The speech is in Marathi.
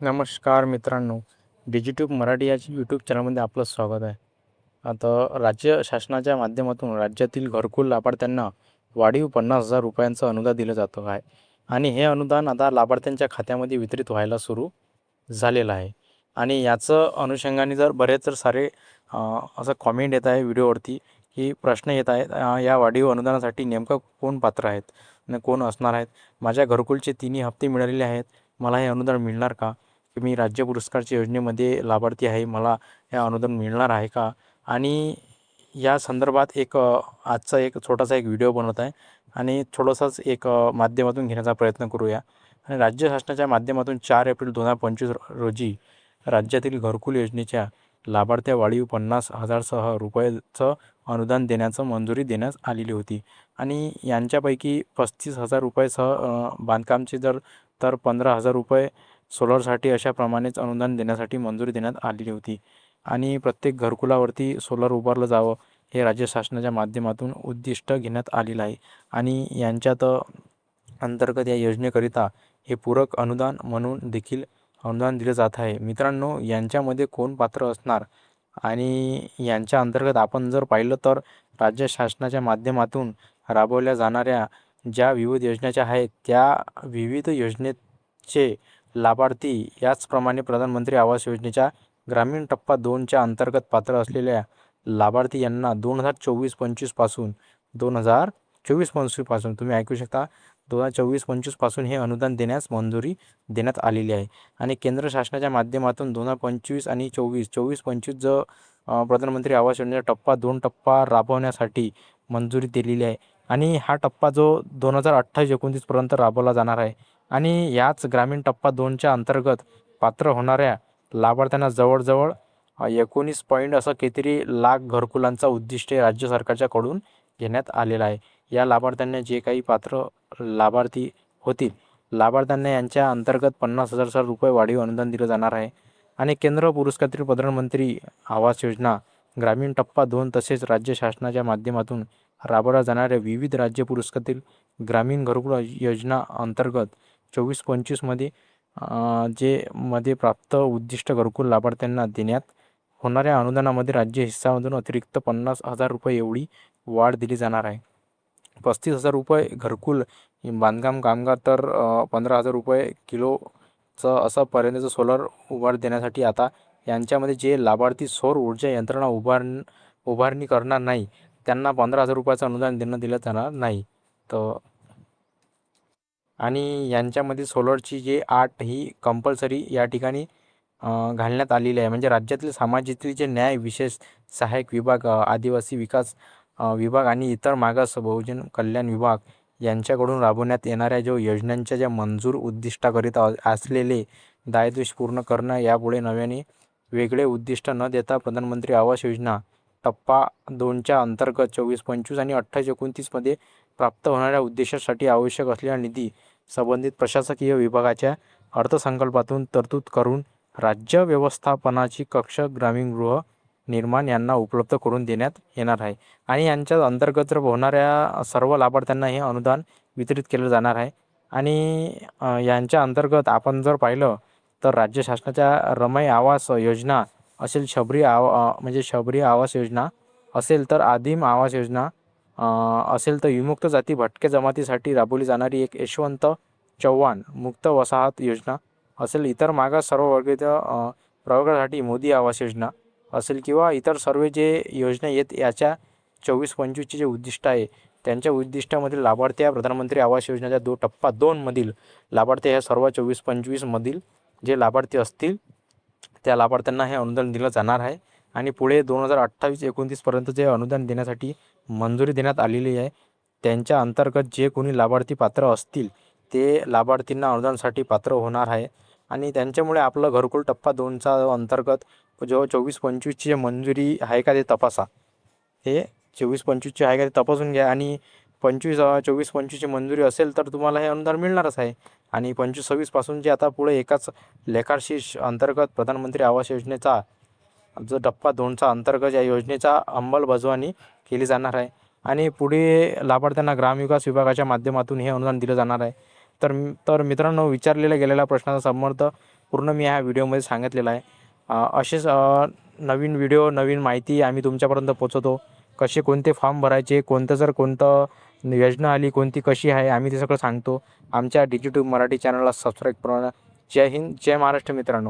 नमस्कार मित्रांनो, डिजिट्यूब मराठी या यूट्यूब चॅनलमध्ये आपलं स्वागत आहे. आता राज्य शासनाच्या माध्यमातून राज्यातील घरकुल लाभार्थ्यांना वाढीव ₹50,000 अनुदान दिलं जातं आहे आणि हे अनुदान आता लाभार्थ्यांच्या खात्यामध्ये वितरित व्हायला सुरू झालेलं आहे. आणि याचं अनुषंगाने बरेच सारे असं कॉमेंट येत आहे व्हिडिओवरती, की प्रश्न येत आहेत, या वाढीव अनुदानासाठी नेमकं कोण पात्र आहेत आणि कोण असणार आहेत. माझ्या घरकुलचे तिन्ही हप्ते मिळालेले आहेत, मला हे अनुदान मिळणार का? की मी राज्य पुरस्कारच्या योजनेमध्ये लाभार्थी आहे, मला हे अनुदान मिळणार आहे का? आणि या संदर्भात आजचा एक छोटासा व्हिडिओ बनवत आहे आणि थोडंसंच माध्यमातून घेण्याचा प्रयत्न करूया. आणि राज्य शासनाच्या माध्यमातून 4 एप्रिल 2025 रोजी राज्यातील घरकुल योजनेच्या लाभार्थ्या वाढीव ₹50,000 अनुदान देण्याचं मंजुरी देण्यात आलेली होती आणि यांच्यापैकी ₹35,000 बांधकामचे तर ₹15,000 सोलरसाठी अशाप्रमाणेच अनुदान देण्यासाठी मंजुरी देण्यात आलेली होती. आणि प्रत्येक घरकुलावरती सोलर उभारलं जावं हे राज्य शासनाच्या माध्यमातून उद्दिष्ट घेण्यात आलेलं आहे. आणि यांच्यात अंतर्गत या योजनेकरिता हे पूरक अनुदान म्हणून देखील अनुदान दिलं जात आहे. मित्रांनो, यांच्यामध्ये कोण पात्र असणार आणि यांच्या अंतर्गत आपण जर पाहिलं तर राज्य शासनाच्या माध्यमातून राबवल्या जाणाऱ्या ज्या विविध योजनाच्या आहेत, त्या विविध योजनेचे लाभार्थी याचप्रमाणे प्रधानमंत्री आवास योजनेच्या ग्रामीण टप्पा 2च्या अंतर्गत पात्र असलेल्या लाभार्थी यांना 2024-25 पासून 2024-25 पासून तुम्ही ऐकू शकता, 2024-25 पासून हे अनुदान देण्यास मंजुरी देण्यात आलेली आहे. आणि केंद्र शासनाच्या माध्यमातून 2025 आणि 24-25 जो प्रधानमंत्री आवास योजनेचा टप्पा 2 टप्पा राबवण्यासाठी मंजुरी दिलेली आहे. आणि हा टप्पा जो 2028-29 पर्यंत राबवला जाणार आहे. आणि याच ग्रामीण टप्पा 2च्या अंतर्गत पात्र होणाऱ्या लाभार्थ्यांना जवळजवळ 19 पॉईंट असं काहीतरी लाख घरकुलांचा उद्दिष्ट राज्य सरकारच्याकडून घेण्यात आलेला आहे. या लाभार्थ्यांना जे काही पात्र लाभार्थी होतील, लाभार्थ्यांना यांच्या अंतर्गत ₹50,000 वाढीव अनुदान दिलं जाणार आहे. आणि केंद्र पुरस्कारातील प्रधानमंत्री आवास योजना ग्रामीण टप्पा 2 तसेच राज्य शासनाच्या माध्यमातून राबवल्या जाणाऱ्या विविध राज्य पुरस्कारातील ग्रामीण घरकुल योजना अंतर्गत 24-25 मध्ये प्राप्त उद्दिष्ट घरकुल लाभार्थ्यांना देण्यात होणाऱ्या अनुदानामध्ये राज्य हिस्सामधून अतिरिक्त ₹50,000 एवढी वाढ दिली जाणार आहे. ₹35,000 घरकुल बांधकाम कामगार तर ₹15,000 किलोचं असं पर्यंतचं सोलर देण्यासाठी आता यांच्यामध्ये जे लाभार्थी सौर ऊर्जा यंत्रणा उभारणी करणार नाही, त्यांना ₹15,000 अनुदान दिलं जाणार नाही. तर आणि यांच्यामध्ये सोलरची जे 8 ही कंपल्सरी या ठिकाणी घालण्यात आलेली आहे. म्हणजे राज्यातील सामाजिक जे न्याय विशेष सहाय्यक विभाग, आदिवासी विकास विभाग आणि इतर मागास बहुजन कल्याण विभाग यांच्याकडून राबवण्यात येणाऱ्या योजनांच्या ज्या मंजूर उद्दिष्टाकरिता असलेले दायित्व पूर्ण करणं, यापुढे नव्याने वेगळे उद्दिष्ट न देता प्रधानमंत्री आवास योजना टप्पा 2च्या अंतर्गत 24-25 आणि 28-29 मध्ये प्राप्त होणाऱ्या उद्देशासाठी आवश्यक असलेला निधी संबंधित प्रशासकीय विभागाच्या अर्थसंकल्पातून तरतूद करून राज्य व्यवस्थापनाची कक्ष ग्रामीण गृह निर्माण यांना उपलब्ध करून देण्यात येणार आहे. आणि यांच्या अंतर्गत होणाऱ्या सर्व लाभार्थ्यांना हे अनुदान वितरित केलं जाणार आहे. आणि यांच्या अंतर्गत आपण जर पाहिलं तर राज्य शासनाच्या रमई आवास योजना असेल, शबरी आवास योजना असेल, तर आदिम आवास योजना असेल, तर विमुक्त जाती भटक्या जमातीसाठी राबवली जाणारी एक यशवंत चव्हाण मुक्त वसाहत योजना असेल, इतर मागास सर्व वर्गीय प्रवर्गासाठी मोदी आवास योजना असेल, किंवा इतर सर्व जे योजना याच्या 24-25चे जे उद्दिष्ट आहे, त्यांच्या उद्दिष्टामधील लाभार्थी प्रधानमंत्री आवास योजनेच्या टप्पा 2 मधील लाभार्थी ह्या सर्व 24-25 मधील जे लाभार्थी असतील, त्या लाभार्थ्यांना हे अनुदान दिलं जाणार आहे. आणि पुढे 2028-29 पर्यंत जे अनुदान देण्यासाठी मंजुरी देण्यात आलेली आहे, त्यांच्या अंतर्गत जे कोणी लाभार्थी पात्र असतील, ते लाभार्थींना अनुदानासाठी पात्र होणार आहे. आणि त्यांच्यामुळे आपलं घरकुल टप्पा 2चा अंतर्गत 24-25ची मंजुरी आहे का ते तपासा. हे 24-25ची आहे का ते तपासून घ्या. आणि 24-25ची मंजुरी असेल तर तुम्हाला हे अनुदान मिळणारच आहे. आणि 25-26 पासून जे आता पुढे एकाच लेखाशीर्ष अंतर्गत प्रधानमंत्री आवास योजनेचा जो टप्पा 2चा अंतर्गत या योजनेचा अंमलबजावणी केली जाणार आहे. आणि पुढे लाभार्थ्यांना ग्रामविकास विभागाच्या माध्यमातून हे अनुदान दिलं जाणार आहे. तर मित्रांनो, विचारलेल्या गेलेल्या प्रश्नाचा समर्थ पूर्ण मी ह्या व्हिडिओमध्ये सांगितलेला आहे. असेच नवीन व्हिडिओ, नवीन माहिती आम्ही तुमच्यापर्यंत पोहोचवतो. कसे कोणते फॉर्म भरायचे, कोणतं योजना आली, कोणती कशी आहे, आम्ही ते सगळं सांगतो. आमच्या डिजिट्यूब मराठी चॅनलला सबस्क्राईब करा. जय हिंद, जय महाराष्ट्र मित्रांनो.